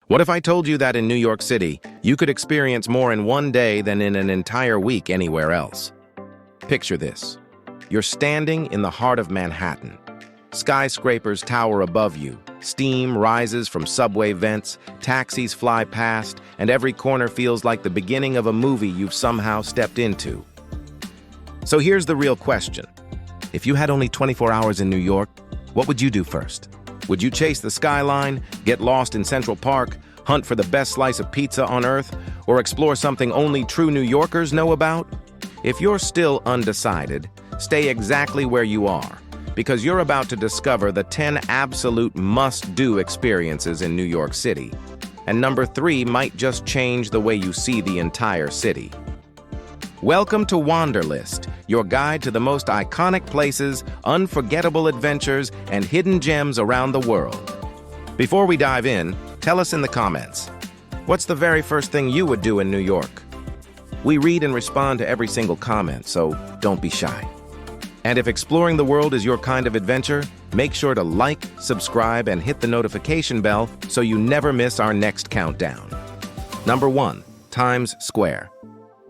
What if I told you that in New York City, you could experience more in one day than in an entire week anywhere else? Picture this. You're standing in the heart of Manhattan. Skyscrapers tower above you, steam rises from subway vents, taxis fly past, and every corner feels like the beginning of a movie you've somehow stepped into. So here's the real question. If you had only 24 hours in New York, what would you do first? Would you chase the skyline, get lost in Central Park, hunt for the best slice of pizza on earth, or explore something only true New Yorkers know about? If you're still undecided, stay exactly where you are, because you're about to discover the 10 absolute must-do experiences in New York City. And number 3 might just change the way you see the entire city. Welcome to WanderList, your guide to the most iconic places, unforgettable adventures, and hidden gems around the world. Before we dive in, tell us in the comments, what's the very first thing you would do in New York? We read and respond to every single comment, so don't be shy. And if exploring the world is your kind of adventure, make sure to like, subscribe, and hit the notification bell so you never miss our next countdown. Number 1, Times Square.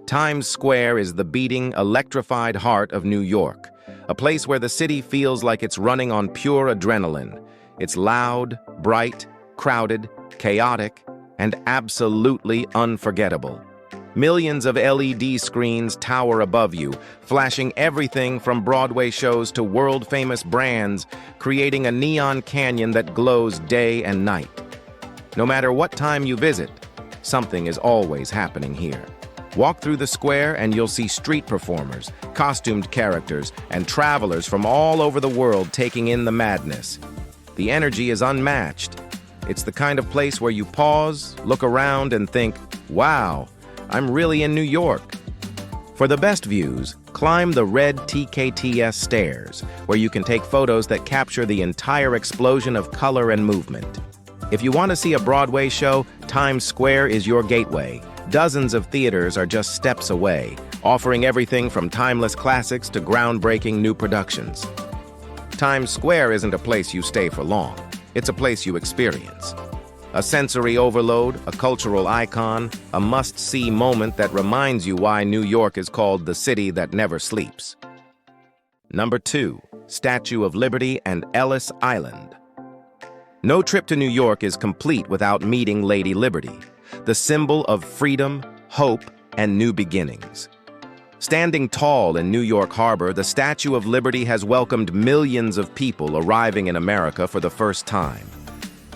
Times Square is the beating, electrified heart of New York, a place where the city feels like it's running on pure adrenaline. It's loud, bright, crowded, chaotic, and absolutely unforgettable. Millions of LED screens tower above you, flashing everything from Broadway shows to world-famous brands, creating a neon canyon that glows day and night. No matter what time you visit, something is always happening here. Walk through the square and you'll see street performers, costumed characters, and travelers from all over the world taking in the madness. The energy is unmatched. It's the kind of place where you pause, look around, and think, wow, I'm really in New York. For the best views, climb the red TKTS stairs, where you can take photos that capture the entire explosion of color and movement. If you want to see a Broadway show, Times Square is your gateway. Dozens of theaters are just steps away, offering everything from timeless classics to groundbreaking new productions. Times Square isn't a place you stay for long. It's a place you experience. A sensory overload, a cultural icon, a must-see moment that reminds you why New York is called the city that never sleeps. Number 2, Statue of Liberty and Ellis Island. No trip to New York is complete without meeting Lady Liberty, the symbol of freedom, hope, and new beginnings. Standing tall in New York Harbor, the Statue of Liberty has welcomed millions of people arriving in America for the first time.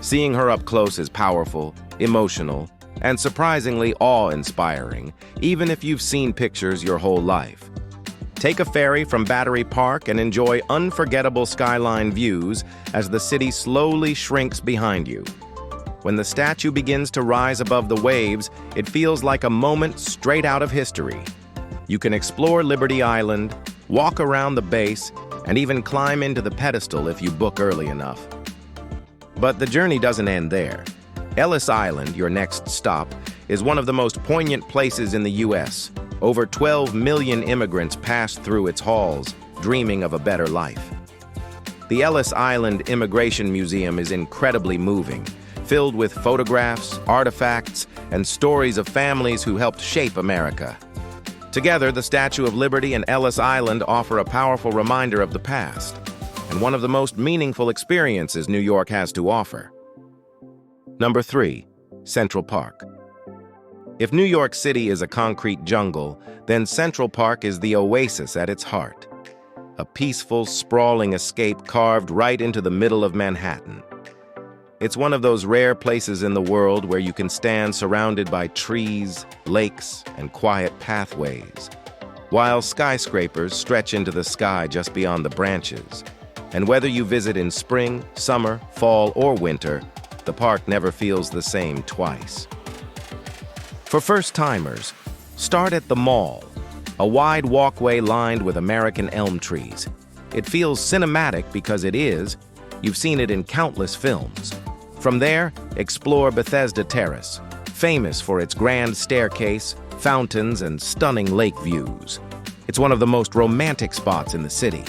Seeing her up close is powerful, emotional, and surprisingly awe-inspiring, even if you've seen pictures your whole life. Take a ferry from Battery Park and enjoy unforgettable skyline views as the city slowly shrinks behind you. When the statue begins to rise above the waves, it feels like a moment straight out of history. You can explore Liberty Island, walk around the base, and even climb into the pedestal if you book early enough. But the journey doesn't end there. Ellis Island, your next stop, is one of the most poignant places in the U.S. Over 12 million immigrants passed through its halls, dreaming of a better life. The Ellis Island Immigration Museum is incredibly moving, filled with photographs, artifacts, and stories of families who helped shape America. Together, the Statue of Liberty and Ellis Island offer a powerful reminder of the past, and one of the most meaningful experiences New York has to offer. Number 3, Central Park. If New York City is a concrete jungle, then Central Park is the oasis at its heart. A peaceful, sprawling escape carved right into the middle of Manhattan. It's one of those rare places in the world where you can stand surrounded by trees, lakes, and quiet pathways, while skyscrapers stretch into the sky just beyond the branches. And whether you visit in spring, summer, fall, or winter, the park never feels the same twice. For first-timers, start at the Mall, a wide walkway lined with American elm trees. It feels cinematic because it is. You've seen it in countless films. From there, explore Bethesda Terrace, famous for its grand staircase, fountains, and stunning lake views. It's one of the most romantic spots in the city.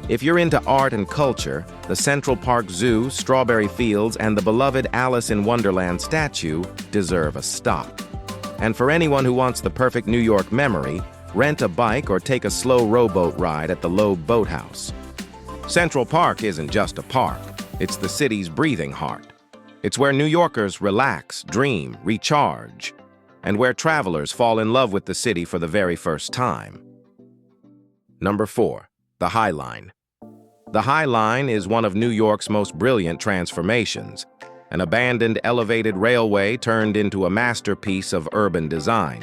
If you're into art and culture, the Central Park Zoo, Strawberry Fields, and the beloved Alice in Wonderland statue deserve a stop. And for anyone who wants the perfect New York memory, rent a bike or take a slow rowboat ride at the Loeb Boathouse. Central Park isn't just a park, it's the city's breathing heart. It's where New Yorkers relax, dream, recharge, and where travelers fall in love with the city for the very first time. Number 4. The High Line. The High Line is one of New York's most brilliant transformations, an abandoned elevated railway turned into a masterpiece of urban design.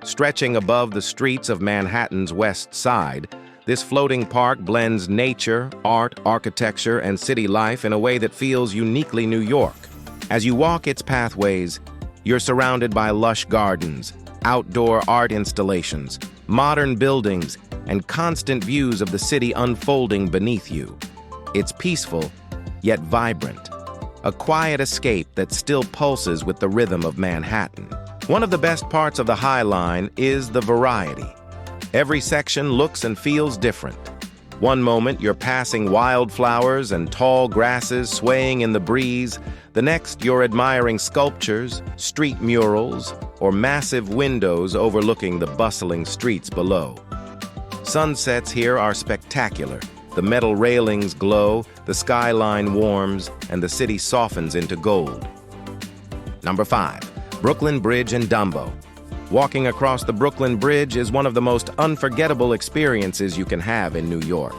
Stretching above the streets of Manhattan's West Side, this floating park blends nature, art, architecture, and city life in a way that feels uniquely New York. As you walk its pathways, you're surrounded by lush gardens, outdoor art installations, modern buildings, and constant views of the city unfolding beneath you. It's peaceful, yet vibrant, a quiet escape that still pulses with the rhythm of Manhattan. One of the best parts of the High Line is the variety. Every section looks and feels different. One moment you're passing wildflowers and tall grasses swaying in the breeze. The next you're admiring sculptures, street murals, or massive windows overlooking the bustling streets below. Sunsets here are spectacular. The metal railings glow, the skyline warms, and the city softens into gold. Number 5. Brooklyn Bridge and DUMBO. Walking across the Brooklyn Bridge is one of the most unforgettable experiences you can have in New York.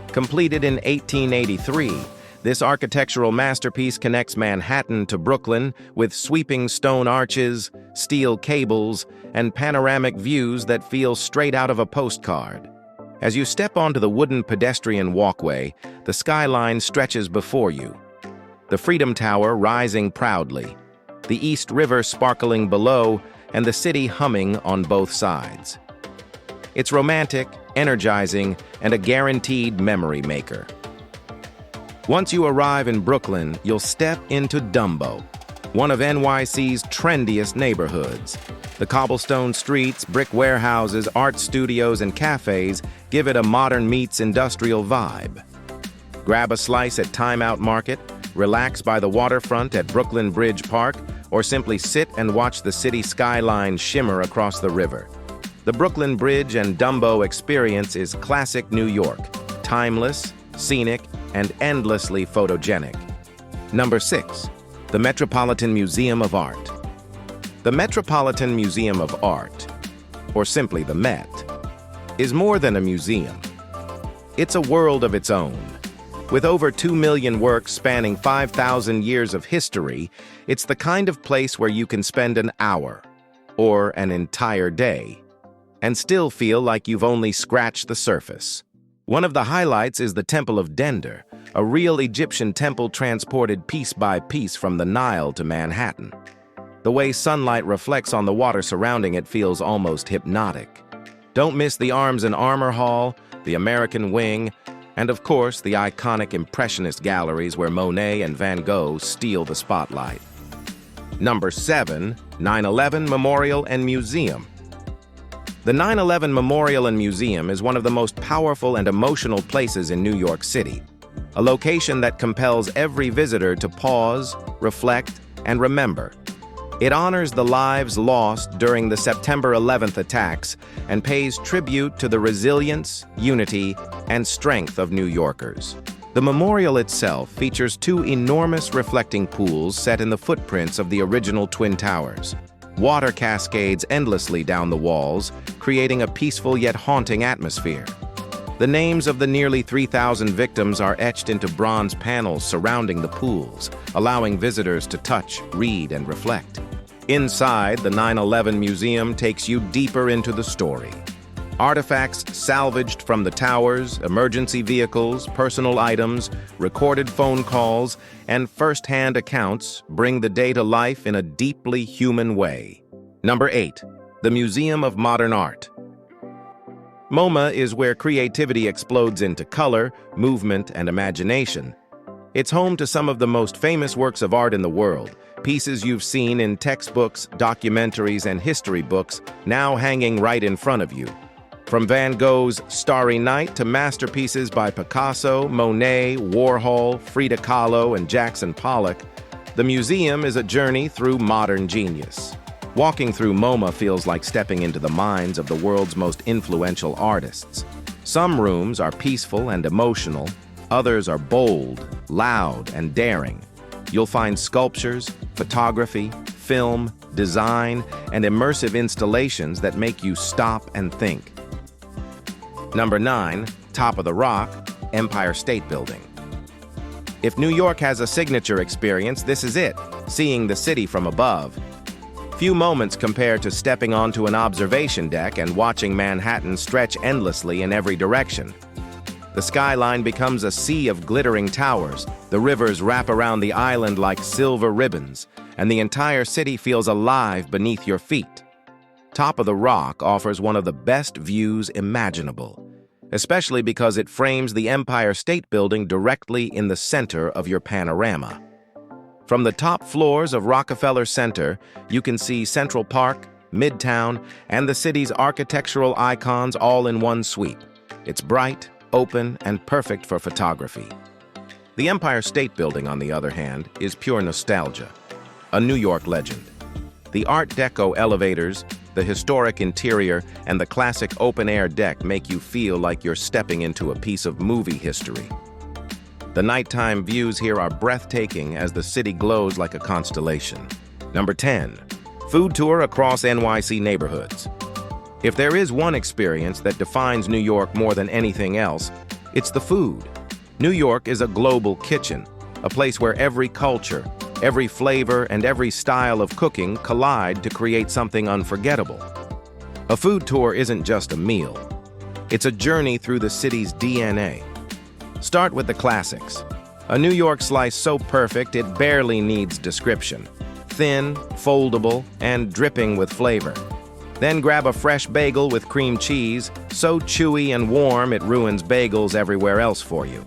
Completed in 1883, this architectural masterpiece connects Manhattan to Brooklyn with sweeping stone arches, steel cables, and panoramic views that feel straight out of a postcard. As you step onto the wooden pedestrian walkway, the skyline stretches before you. The Freedom Tower rising proudly, the East River sparkling below, and the city humming on both sides. It's romantic, energizing, and a guaranteed memory maker. Once you arrive in Brooklyn, you'll step into DUMBO, one of NYC's trendiest neighborhoods. The cobblestone streets, brick warehouses, art studios, and cafes give it a modern meets industrial vibe. Grab a slice at Time Out Market, relax by the waterfront at Brooklyn Bridge Park, or simply sit and watch the city skyline shimmer across the river. The Brooklyn Bridge and DUMBO experience is classic New York, timeless, scenic, and endlessly photogenic. Number 6. The Metropolitan Museum of Art. The Metropolitan Museum of Art, or simply the Met, is more than a museum. It's a world of its own. With over 2 million works spanning 5,000 years of history, it's the kind of place where you can spend an hour, or an entire day, and still feel like you've only scratched the surface. One of the highlights is the Temple of Dender, a real Egyptian temple transported piece by piece from the Nile to Manhattan. The way sunlight reflects on the water surrounding it feels almost hypnotic. Don't miss the Arms and Armor Hall, the American Wing, and of course the iconic Impressionist galleries where Monet and Van Gogh steal the spotlight. Number 7. 9/11 Memorial and Museum. The 9/11 Memorial and Museum is one of the most powerful and emotional places in New York City, a location that compels every visitor to pause, reflect, and remember. It honors the lives lost during the September 11th attacks and pays tribute to the resilience, unity, and strength of New Yorkers. The memorial itself features 2 enormous reflecting pools set in the footprints of the original Twin Towers. Water cascades endlessly down the walls, creating a peaceful yet haunting atmosphere. The names of the nearly 3,000 victims are etched into bronze panels surrounding the pools, allowing visitors to touch, read, and reflect. Inside, the 9/11 Museum takes you deeper into the story. Artifacts salvaged from the towers, emergency vehicles, personal items, recorded phone calls, and first-hand accounts bring the day to life in a deeply human way. Number 8. The Museum of Modern Art. MoMA is where creativity explodes into color, movement, and imagination. It's home to some of the most famous works of art in the world, pieces you've seen in textbooks, documentaries, and history books, now hanging right in front of you. From Van Gogh's Starry Night to masterpieces by Picasso, Monet, Warhol, Frida Kahlo, and Jackson Pollock, the museum is a journey through modern genius. Walking through MoMA feels like stepping into the minds of the world's most influential artists. Some rooms are peaceful and emotional, others are bold, loud, and daring. You'll find sculptures, photography, film, design, and immersive installations that make you stop and think. Number 9, Top of the Rock, Empire State Building. If New York has a signature experience, this is it, seeing the city from above. Few moments compare to stepping onto an observation deck and watching Manhattan stretch endlessly in every direction. The skyline becomes a sea of glittering towers, the rivers wrap around the island like silver ribbons, and the entire city feels alive beneath your feet. Top of the Rock offers one of the best views imaginable, especially because it frames the Empire State Building directly in the center of your panorama. From the top floors of Rockefeller Center, you can see Central Park, Midtown, and the city's architectural icons all in one sweep. It's bright, open, and perfect for photography. The Empire State Building, on the other hand, is pure nostalgia, a New York legend. The Art Deco elevators, the historic interior, and the classic open-air deck make you feel like you're stepping into a piece of movie history. The nighttime views here are breathtaking as the city glows like a constellation. Number 10, Food Tour across NYC neighborhoods. If there is one experience that defines New York more than anything else, it's the food. New York is a global kitchen, a place where every culture, every flavor, and every style of cooking collide to create something unforgettable. A food tour isn't just a meal. It's a journey through the city's DNA. Start with the classics. A New York slice so perfect it barely needs description. Thin, foldable, and dripping with flavor. Then grab a fresh bagel with cream cheese, so chewy and warm it ruins bagels everywhere else for you.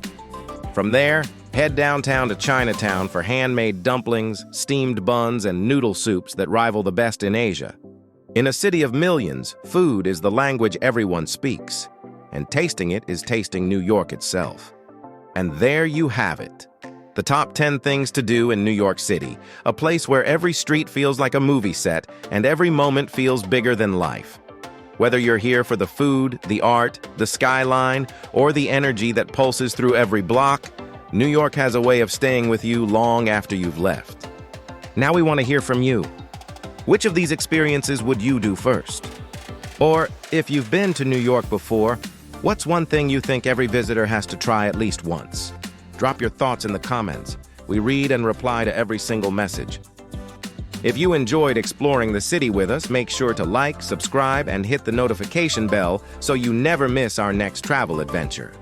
From there, head downtown to Chinatown for handmade dumplings, steamed buns, and noodle soups that rival the best in Asia. In a city of millions, food is the language everyone speaks, and tasting it is tasting New York itself. And there you have it. The top 10 things to do in New York City, a place where every street feels like a movie set and every moment feels bigger than life. Whether you're here for the food, the art, the skyline, or the energy that pulses through every block, New York has a way of staying with you long after you've left. Now we want to hear from you. Which of these experiences would you do first? Or, if you've been to New York before, what's one thing you think every visitor has to try at least once? Drop your thoughts in the comments. We read and reply to every single message. If you enjoyed exploring the city with us, make sure to like, subscribe, and hit the notification bell so you never miss our next travel adventure.